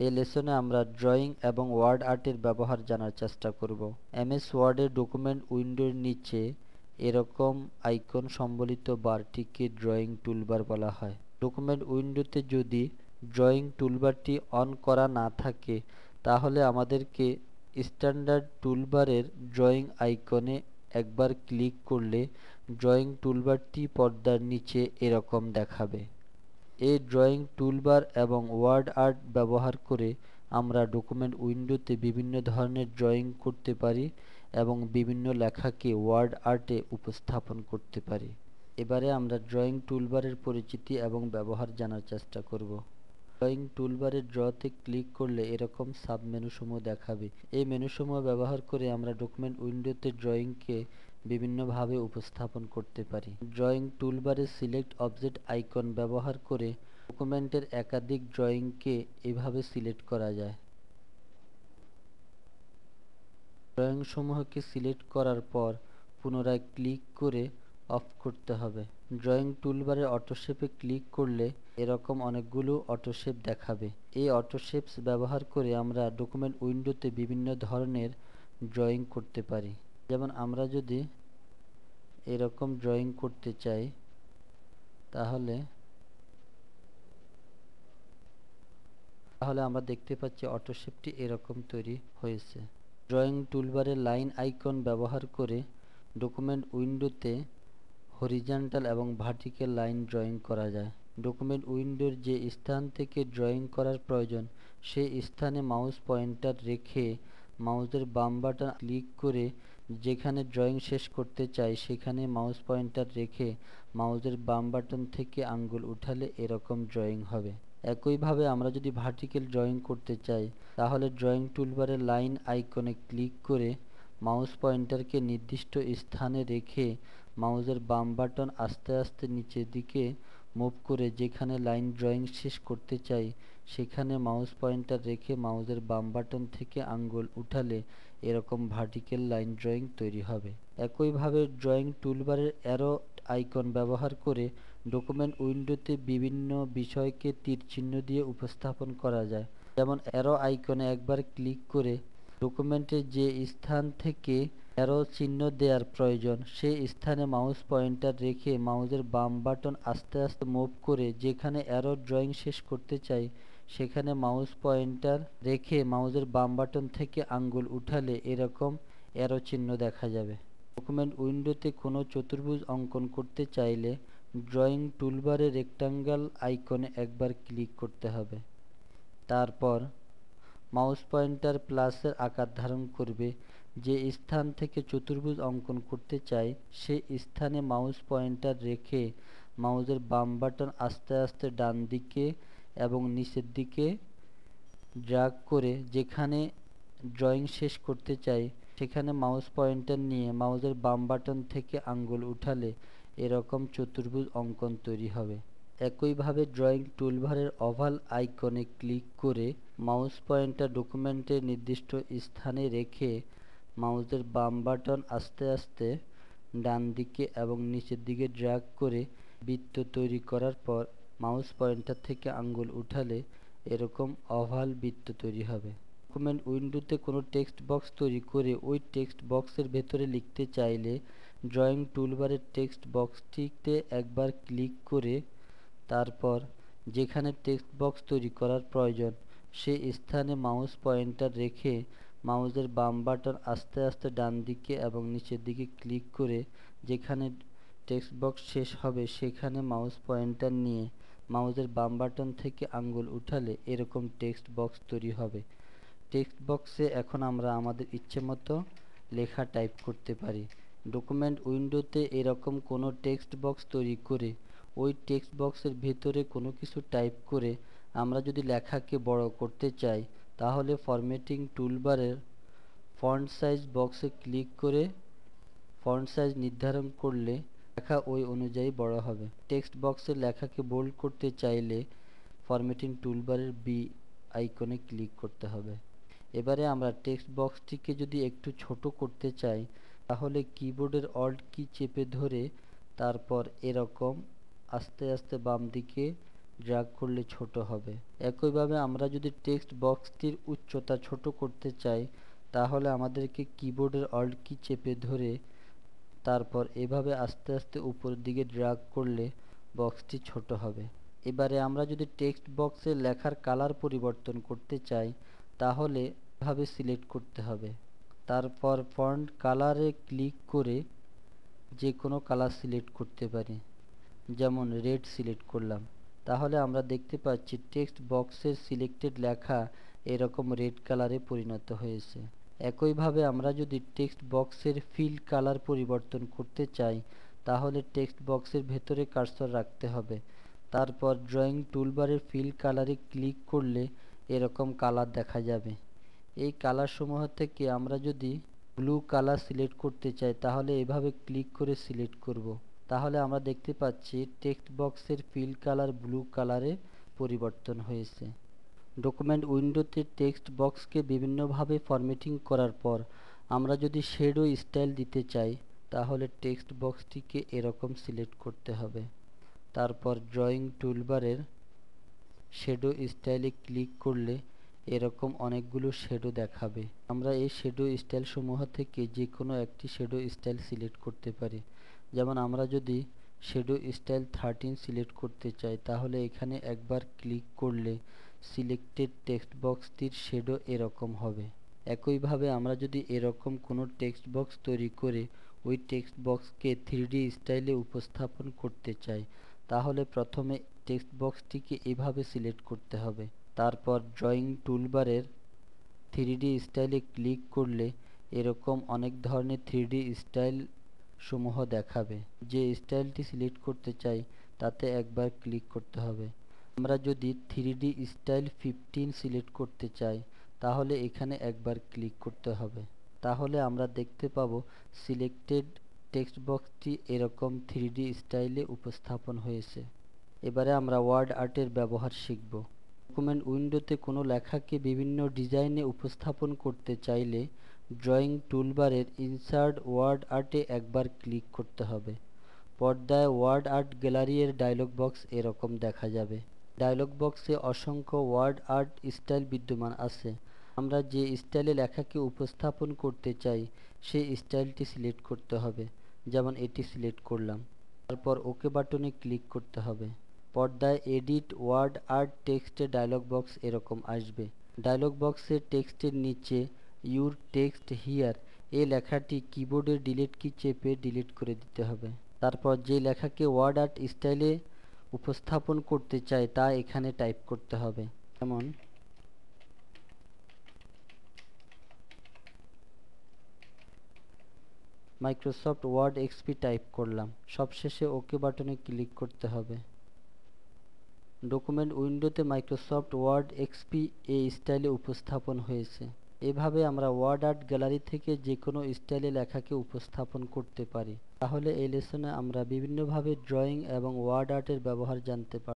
এই লেসনে আমরা ড্রয়িং এবং ওয়ার্ড আর্টের ব্যবহার জানার চেষ্টা করব। এমএস ওয়ার্ডের ডকুমেন্ট উইন্ডোর নিচে এরকম আইকন সম্বলিত বারটিকে ড্রয়িং টুলবার বলা হয়। ডকুমেন্ট উইন্ডোতে যদি ড্রয়িং টুলবারটি অন করা না থাকে তাহলে আমাদেরকে স্ট্যান্ডার্ড টুলবারের ড্রয়িং আইকনে একবার ক্লিক করলে ড্রয়িং টুলবারটি পর্দার নিচে এরকম দেখাবে। এই ড্রয়িং টুলবার এবং ওয়ার্ড আর্ট ব্যবহার করে আমরা ডকুমেন্ট উইন্ডোতে বিভিন্ন ধরনের ড্রয়িং করতে পারি এবং বিভিন্ন লেখাকে ওয়ার্ড আর্টে উপস্থাপন করতে পারি। এবারে আমরা ড্রয়িং টুলবারের পরিচিতি এবং ব্যবহার জানার চেষ্টা করব। ড্রয়িং টুলবারে ড্রতে ক্লিক করলে এরকম সাব মেনুসমূহ দেখাবে। এই মেনুসমূহ ব্যবহার করে আমরা ডকুমেন্ট উইন্ডোতে ড্রয়িংকে বিভিন্নভাবে উপস্থাপন করতে পারি। ড্রয়িং টুলবারে সিলেক্ট অবজেক্ট আইকন ব্যবহার করে ডকুমেন্টের একাধিক ড্রয়িংকে এভাবে সিলেক্ট করা যায়। ড্রয়িং সমূহকে সিলেক্ট করার পর পুনরায় ক্লিক করে অফ করতে হবে। ড্রয়িং টুলবারে অটোশেপে ক্লিক করলে এরকম অনেকগুলো অটোশেপ দেখাবে। এই অটোশেপস ব্যবহার করে আমরা ডকুমেন্ট উইন্ডোতে বিভিন্ন ধরনের ড্রয়িং করতে পারি। যেমন আমরা যদি এরকম ড্রয়িং করতে চাই তাহলে আমরা দেখতে পাচ্ছি অটোশেপটি এরকম তৈরি হয়েছে। ড্রয়িং টুলবারে লাইন আইকন ব্যবহার করে ডকুমেন্ট উইন্ডোতে হরিজন্টাল এবং ভার্টিক্যাল লাইন ড্রয়িং করা যায়। ডকুমেন্ট উইন্ডোর যে স্থান থেকে ড্রয়িং করার প্রয়োজন সেই স্থানে মাউস পয়েন্টার রেখে মাউসের বাম বাটন ক্লিক করে যেখানে ড্রয়িং শেষ করতে চাই সেখানে মাউস পয়েন্টার রেখে মাউসের বাম বাটন থেকে আঙ্গুল উঠালে এরকম ড্রয়িং হবে। একইভাবে আমরা যদি ভার্টিক্যাল ড্রয়িং করতে চাই তাহলে ড্রয়িং টুলবারে লাইন আইকনে ক্লিক করে মাউস পয়েন্টারকে নির্দিষ্ট স্থানে রেখে মাউসের বাম বাটন আস্তে আস্তে নিচের দিকে মুভ করে যেখানে লাইন ড্রয়িং শেষ করতে চাই সেখানে মাউস পয়েন্টার রেখে মাউসের বাম বাটন থেকে আঙ্গুল উঠালে এরকম ভার্টিক্যাল লাইন ড্রয়িং তৈরি হবে। একইভাবে ড্রয়িং টুলবারের অ্যারো আইকন ব্যবহার করে ডকুমেন্ট উইন্ডোতে বিভিন্ন বিষয়কে তীর চিহ্ন দিয়ে উপস্থাপন করা যায়। যেমন অ্যারো আইকনে একবার ক্লিক করে ডকুমেন্টের যে স্থান থেকে অ্যারো চিহ্ন দেওয়ার প্রয়োজন সেই স্থানে মাউস পয়েন্টার রেখে মাউসের বাম বাটন আস্তে আস্তে মুভ করে যেখানে অ্যারো ড্রয়িং শেষ করতে চাই সেখানে মাউস পয়েন্টার রেখে মাউসের বাম বাটন থেকে আঙ্গুল উঠালে এরকম অ্যারো চিহ্ন দেখা যাবে। ডকুমেন্ট উইন্ডোতে কোনো চতুর্ভুজ অঙ্কন করতে চাইলে ড্রয়িং টুলবারে রেক্টাঙ্গল আইকনে একবার ক্লিক করতে হবে। তারপর মাউস পয়েন্টার প্লাসের আকার ধারণ করবে। যে স্থান থেকে চতুর্ভুজ অঙ্কন করতে চাই সেই স্থানে মাউস পয়েন্টার রেখে মাউসের বাম বাটন আস্তে আস্তে ডান দিকে এবং নিচের দিকে ড্র্যাগ করে যেখানে ড্রয়িং শেষ করতে চাই সেখানে মাউস পয়েন্টার নিয়ে মাউসের বাম বাটন থেকে আঙ্গুল উঠালে এরকম চতুর্ভুজ অঙ্কন তৈরি হবে। একইভাবে ড্রয়িং টুলবারের ওভাল আইকনে ক্লিক করে মাউস পয়েন্টার ডকুমেন্টের নির্দিষ্ট স্থানে রেখে মাউসের বাম বাটন আস্তে আস্তে ডান দিকে এবং নিচের দিকে ড্র্যাগ করে বৃত্ত তৈরি করার পর মাউস পয়েন্টার থেকে আঙ্গুল উঠালে এরকম ওভাল বৃত্ত তৈরি হবে। ডকুমেন্ট উইন্ডোতে কোনো টেক্সট বক্স তৈরি করে ওই টেক্সট বক্সের ভেতরে লিখতে চাইলে ড্রয়িং টুলবারের টেক্সট বক্সটিতে একবার ক্লিক করে তারপর যেখানে টেক্সট বক্স তৈরি করার প্রয়োজন সেই স্থানে মাউস পয়েন্টার রেখে মাউসের বাম বাটন আস্তে আস্তে ডান দিকে এবং নিচের দিকে ক্লিক করে যেখানে টেক্সট বক্স শেষ হবে সেখানে মাউস পয়েন্টার নিয়ে মাউসের বাম বাটন থেকে আঙ্গুল উঠালে এরকম টেক্সট বক্স তৈরি হবে। টেক্সট বক্সে এখন আমরা আমাদের ইচ্ছে মতো লেখা টাইপ করতে পারি। ডকুমেন্ট উইন্ডোতে এরকম কোনো টেক্সট বক্স তৈরি করে ওই টেক্সট বক্সের ভেতরে কোনো কিছু টাইপ করে আমরা যদি লেখাকে বড় করতে চাই তাহলে ফরম্যাটিং টুলবারের ফন্ট সাইজ বক্সে ক্লিক করে ফন্ট সাইজ নির্ধারণ করলে লেখা ওই অনুযায়ী বড় হবে। টেক্সট বক্সের লেখাকে বোল্ড করতে চাইলে ফরম্যাটিং টুলবারের বি আইকনে ক্লিক করতে হবে। এবারে আমরা টেক্সট বক্সটিকে যদি একটু ছোট করতে চাই তাহলে কিবোর্ডের অল্ট কি চেপে ধরে তারপর এরকম আস্তে আস্তে বাম দিকে ড্র্যাগ করলে ছোট হবে। একইভাবে আমরা যদি টেক্সট বক্সটির উচ্চতা ছোট করতে চাই তাহলে আমাদেরকে কিবোর্ডের অল্ট কি চেপে ধরে তারপর এভাবে আস্তে আস্তে উপরের দিকে ড্র্যাগ করলে বক্সটি ছোট হবে। এবারে আমরা যদি টেক্সট বক্সে লেখার কালার পরিবর্তন করতে চাই তাহলে এভাবে সিলেক্ট করতে হবে। তারপর ফন্ট কালারে ক্লিক করে যে কোনো কালার সিলেক্ট করতে পারি, যেমন রেড সিলেক্ট করলাম। তাহলে আমরা দেখতে পাচ্ছি টেক্সট বক্সের সিলেক্টেড লেখা এরকম রেড কালারে পরিণত হয়েছে। একইভাবে আমরা যদি টেক্সট বক্সের ফিল কালার পরিবর্তন করতে চাই তাহলে টেক্সট বক্সের ভেতরে কার্সর রাখতে হবে। তারপর ড্রয়িং টুলবারের ফিল কালারে ক্লিক করলে এরকম কালার দেখা যাবে। এই কালার সমূহ থেকে আমরা যদি ব্লু কালার সিলেক্ট করতে চাই তাহলে এভাবে ক্লিক করে সিলেক্ট করব। তাহলে আমরা দেখতে পাচ্ছি টেক্সট বক্সের ফিল কালার ব্লু কালারে পরিবর্তন হয়েছে। ডকুমেন্ট উইন্ডোতে টেক্সট বক্সকে বিভিন্নভাবে ফরম্যাটিং করার পর আমরা যদি শ্যাডো স্টাইল দিতে চাই তাহলে টেক্সট বক্সটিকে এরকম সিলেক্ট করতে হবে। তারপর ড্রয়িং টুলবারের শ্যাডো স্টাইলে ক্লিক করলে এরকম অনেকগুলো শ্যাডো দেখাবে। আমরা এই শ্যাডো স্টাইল সমূহ থেকে যে কোনো একটি শ্যাডো স্টাইল সিলেক্ট করতে পারি। যেমন আমরা যদি শ্যাডো স্টাইল 13 সিলেক্ট করতে চাই তাহলে এখানে একবার ক্লিক করলে সিলেক্টেড টেক্সট বক্সটির শ্যাডো এরকম হবে। একইভাবে আমরা যদি এরকম কোনো টেক্সট বক্স তৈরি করে ওই টেক্সট বক্সকে 3D স্টাইলে উপস্থাপন করতে চাই তাহলে প্রথমে টেক্সট বক্সটিকে এভাবে সিলেক্ট করতে হবে। তারপর ড্রয়িং টুলবারের 3D স্টাইলে ক্লিক করলে এরকম অনেক ধরনের 3D স্টাইল সমূহ দেখাবে। যে স্টাইলটি সিলেক্ট করতে চাই তাতে একবার ক্লিক করতে হবে। আমরা যদি 3D স্টাইল 15 সিলেক্ট করতে চাই তাহলে এখানে একবার ক্লিক করতে হবে। তাহলে আমরা দেখতে পাবো সিলেক্টেড টেক্সট বক্সটি এরকম 3D স্টাইলে উপস্থাপন হয়েছে। এবারে আমরা ওয়ার্ড আর্টের ব্যবহার শিখব। ডকুমেন্ট উইন্ডোতে কোনো লেখাকে বিভিন্ন ডিজাইনে উপস্থাপন করতে চাইলে ড্রয়িং টুলবারের ইনসার্ট ওয়ার্ড আর্টে একবার ক্লিক করতে হবে। পর্দায় ওয়ার্ড আর্ট গ্যালারি এর ডায়লগ বক্স এরকম দেখা যাবে। ডায়লগ বক্সে অসংখ্য ওয়ার্ড আর্ট স্টাইল বিদ্যমান আছে। আমরা যে স্টাইলে লেখাকে উপস্থাপন করতে চাই সেই স্টাইলটি সিলেক্ট করতে হবে, যেমন এটি সিলেক্ট করলাম। তারপর ওকে বাটনে ক্লিক করতে হবে। পর্দায় এডিট ওয়ার্ড আর্ট টেক্সটের ডায়লগ বক্স এরকম আসবে। ডায়লগ বক্সের টেক্সটের নিচে ইউর টেক্সট হিয়ার এই লেখাটি কিবোর্ডের ডিলিট কি চেপে ডিলিট করে দিতে হবে। তারপর যে লেখাকে ওয়ার্ড আর্ট স্টাইলে উপস্থাপন করতে চাই তা এখানে টাইপ করতে হবে, যেমন মাইক্রোসফট ওয়ার্ড এক্সপি টাইপ করলাম। সবশেষে ওকে বাটনে ক্লিক করতে হবে। ডকুমেন্ট উইন্ডোতে মাইক্রোসফট ওয়ার্ড এক্সপি এই স্টাইলে উপস্থাপন হয়েছে। এভাবে আমরা ওয়ার্ড আর্ট গ্যালারি থেকে যে কোনো স্টাইলে লেখাকে উপস্থাপন করতে পারি। তাহলে এই লেসনে আমরা বিভিন্নভাবে ড্রয়িং এবং ওয়ার্ড আর্টের ব্যবহার জানতে পারলাম।